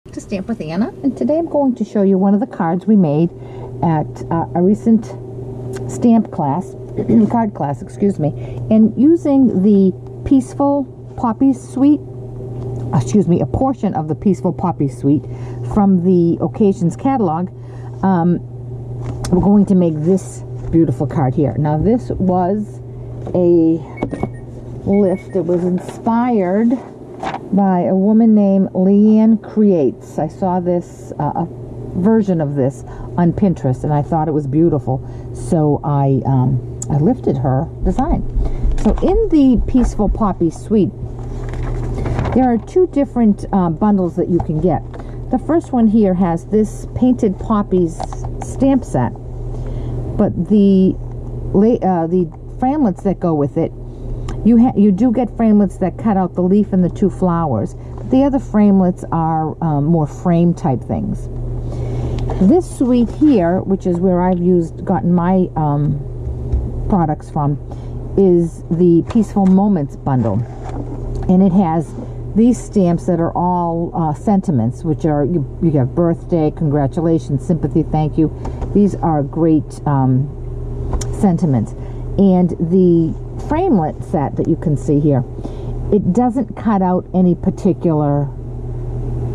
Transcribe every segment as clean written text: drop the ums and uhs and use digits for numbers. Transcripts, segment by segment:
To Stamp with Anna, and today I'm going to show you one of the cards we made at a recent stamp class, card class, excuse me, and using the Peaceful Poppy Suite, a portion of the Peaceful Poppy Suite from the Occasions catalog. We're going to make this beautiful card here. Now this was a lift. It was inspired by a woman named Leanne Creates. I saw this a version of this on Pinterest, and I thought it was beautiful, so I lifted her design. So in the Peaceful Poppy Suite, there are two different bundles that you can get. The first one here has this Painted Poppies stamp set, but the framelits that go with it, you do get framelits that cut out the leaf and the two flowers. But the other framelits are more frame type things. This suite here, which is where I've gotten my products from, is the Peaceful Moments bundle, and it has these stamps that are all sentiments, which are you have birthday, congratulations, sympathy, thank you. These are great sentiments. And the framelit set that you can see here, it doesn't cut out any particular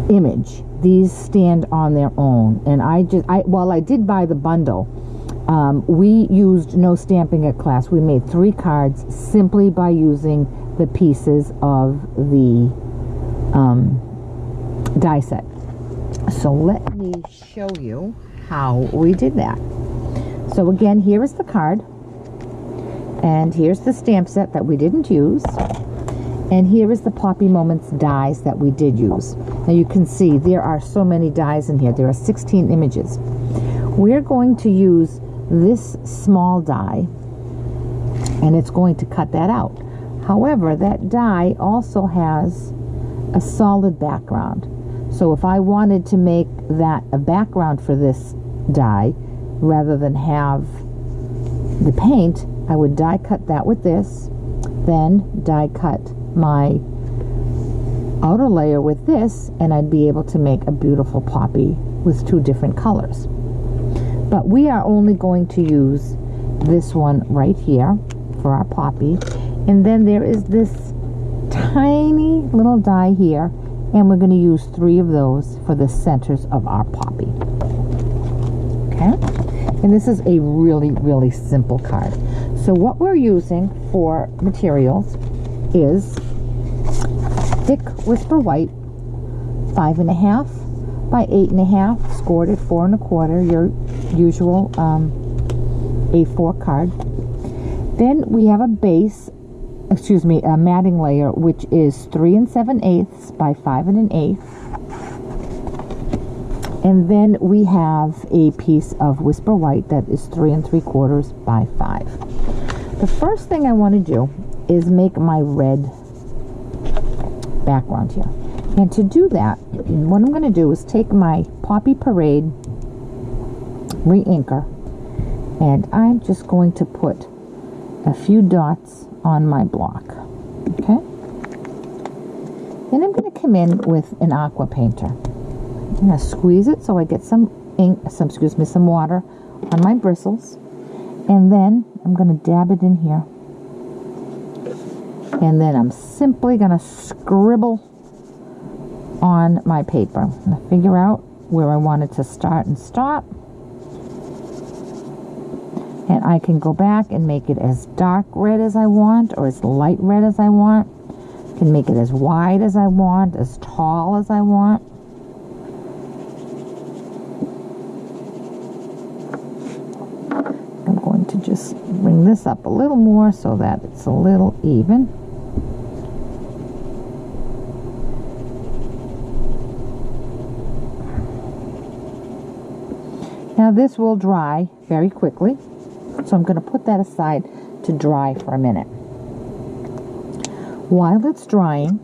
image. These stand on their own. And while I did buy the bundle, we used no stamping at class. We made 3 cards simply by using the pieces of the die set. So let me show you how we did that. So again, here is the card. And here's the stamp set that we didn't use. And here is the Poppy Moments dies that we did use. Now you can see there are so many dies in here. There are 16 images. We're going to use this small die, and it's going to cut that out. However, that die also has a solid background. So if I wanted to make that a background for this die, rather than have the paint, I would die cut that with this, then die cut my outer layer with this, and I'd be able to make a beautiful poppy with 2 different colors. But we are only going to use this one right here for our poppy, and then there is this tiny little die here, and we're going to use 3 of those for the centers of our poppy. Okay? And this is a really, really simple card. So what we're using for materials is thick Whisper White, 5.5 by 8.5, scored at 4 1/4, your usual A4 card. Then we have a base, a matting layer, which is 3 7/8 by 5 1/8. And then we have a piece of Whisper White that is 3 3/4 by 5. The first thing I want to do is make my red background here. And to do that, what I'm going to do is take my Poppy Parade re-inker, and I'm just going to put a few dots on my block. Okay? Then I'm going to come in with an aqua painter. I'm going to squeeze it so I get some water on my bristles, and then I'm going to dab it in here, and then I'm simply going to scribble on my paper. I'm going to figure out where I want it to start and stop, and I can go back and make it as dark red as I want or as light red as I want. I can make it as wide as I want, as tall as I want. I'm going to just bring this up a little more so that it's a little even. Now this will dry very quickly, so I'm going to put that aside to dry for a minute. While it's drying,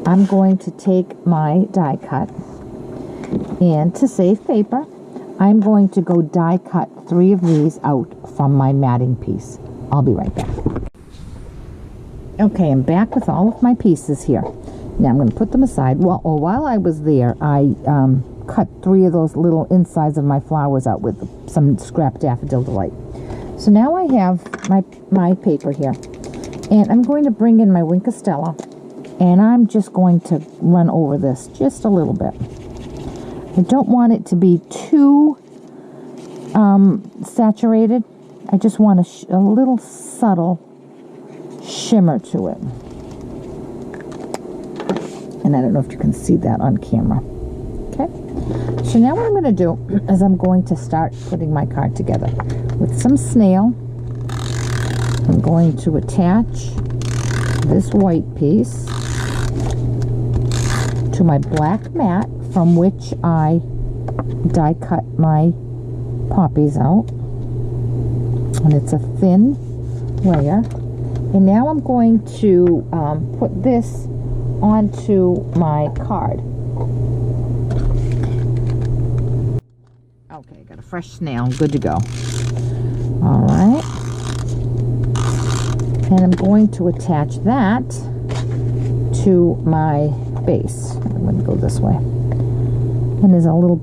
I'm going to take my die cut, and to save paper, I'm going to go die cut 3 of these out from my matting piece. I'll be right back. Okay, I'm back with all of my pieces here. Now I'm going to put them aside. Well, while I was there, I cut 3 of those little insides of my flowers out with some scrap Daffodil Delight. So now I have my paper here, and I'm going to bring in my Wink of Stella, and I'm just going to run over this just a little bit. I don't want it to be too saturated. I just want a little subtle shimmer to it. And I don't know if you can see that on camera. Okay. So now what I'm going to do is I'm going to start putting my card together with some snail. I'm going to attach this white piece to my black mat from which I die cut my poppies out. And it's a thin layer. And now I'm going to put this onto my card. Okay, got a fresh snail, good to go. All right. And I'm going to attach that to my base. I'm going to go this way. And there's a little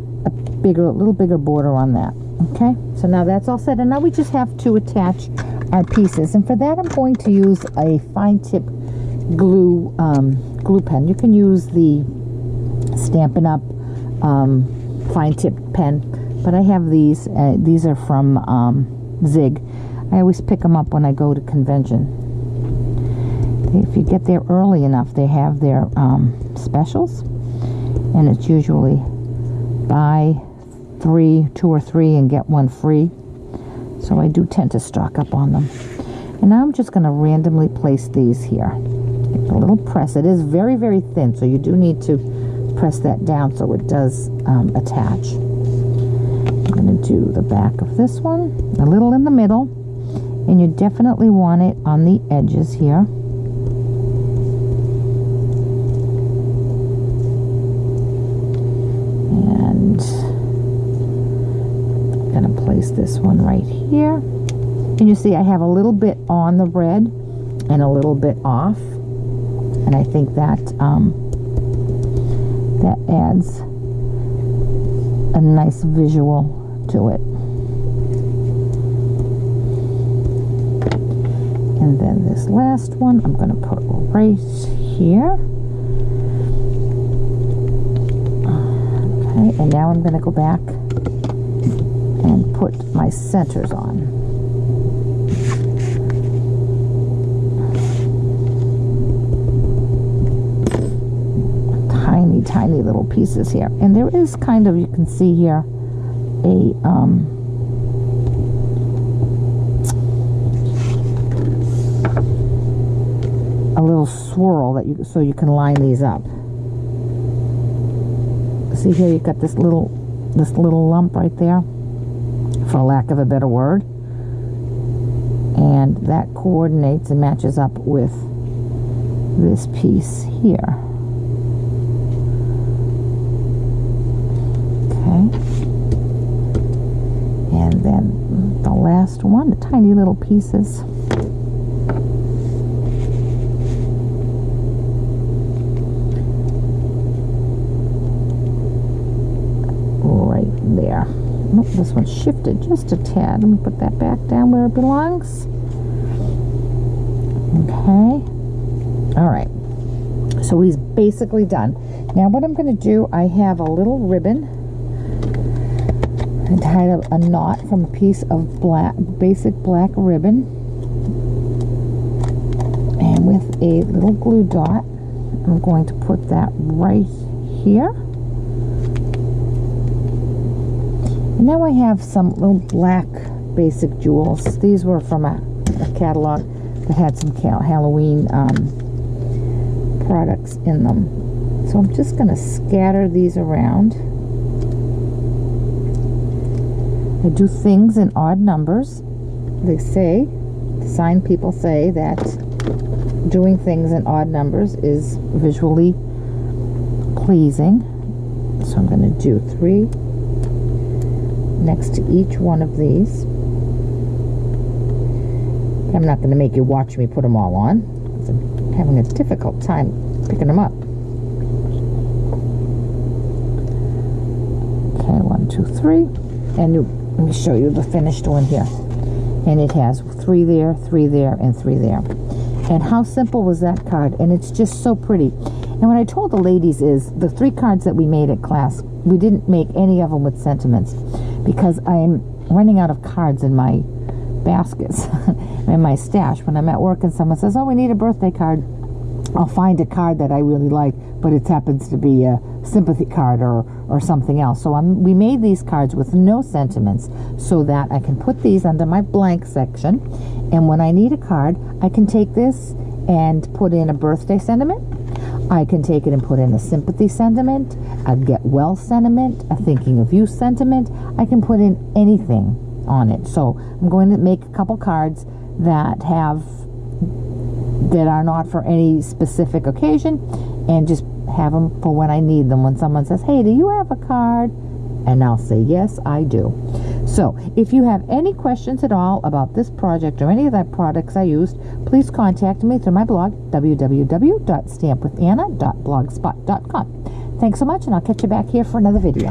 bigger border on that. Okay, so now that's all set, and now we just have to attach our pieces. And for that, I'm going to use a fine tip glue pen. You can use the Stampin' Up fine tip pen, but I have these. These are from Zig. I always pick them up when I go to convention. If you get there early enough, they have their specials, and it's usually buy 2 or 3 and get 1 free. So I do tend to stock up on them. And now I'm just going to randomly place these here. Take a little press. It is very, very thin, so you do need to press that down so it does attach. I'm going to do the back of this one, a little in the middle, and you definitely want it on the edges here. And I'm going to place this one right here. And you see I have a little bit on the red and a little bit off. And I think that that adds a nice visual to it. And then this last one I'm going to put right here. Okay, and now I'm going to go back and put my centers on. Tiny little pieces here, and there is kind of, you can see here, a little swirl that so you can line these up. See here, you've got this little lump right there, for lack of a better word, and that coordinates and matches up with this piece here. And then the last one, the tiny little pieces. Right there. Oh, this one shifted just a tad. Let me put that back down where it belongs. Okay. All right. So he's basically done. Now what I'm going to do, I have a little ribbon. I tied a knot from a piece of basic black ribbon, and with a little glue dot I'm going to put that right here. And now I have some little black basic jewels. These were from a catalog that had some Halloween products in them. So I'm just going to scatter these around. I do things in odd numbers. They say, design people say that doing things in odd numbers is visually pleasing. So I'm going to do 3 next to each one of these. I'm not going to make you watch me put them all on, because I'm having a difficult time picking them up. 1, 2, 3. And let me show you the finished one here. And it has 3 there, 3 there, and 3 there. And how simple was that card? And it's just so pretty. And what I told the ladies is the 3 cards that we made at class, we didn't make any of them with sentiments because I'm running out of cards in my baskets, in my stash. When I'm at work and someone says, oh, we need a birthday card, I'll find a card that I really like, but it happens to be a sympathy card or something else. So we made these cards with no sentiments so that I can put these under my blank section. And when I need a card, I can take this and put in a birthday sentiment. I can take it and put in a sympathy sentiment, a get well sentiment, a thinking of you sentiment. I can put in anything on it. So I'm going to make a couple cards that are not for any specific occasion and just have them for when I need them. When someone says, hey, do you have a card? And I'll say, yes, I do. So if you have any questions at all about this project or any of the products I used, please contact me through my blog, www.stampwithanna.blogspot.com. Thanks so much, and I'll catch you back here for another video.